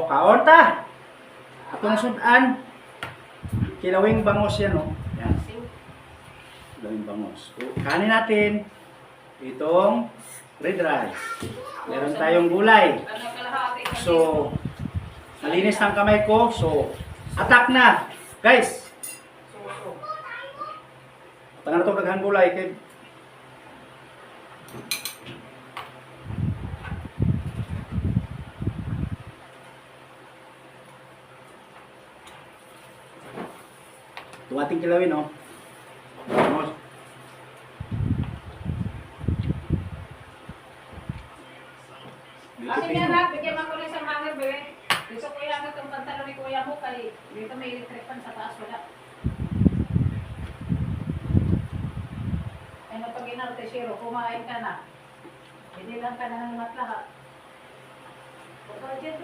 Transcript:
Kaon ta. Atong sudan. Kilawing bangos yan, oh. Yan. Kilawing bangos. So, kanin natin itong red rice. Meron tayong gulay. So, malinis ng kamay ko. So, atak na. Guys. Tangan na itong daghang gulay. Kay ito ating kilawin, oh. Vamos. Kasi nga lang, bigyan mo ko rin sa hanger, bebe. Gusto ko yung itong pantalon ni kuya mo, kay dito may electric fan sa taas, wala. Ano pag inarte, Shiro, kumain ka na. Hindi lang ka na ng matlahat. Pagka dyan,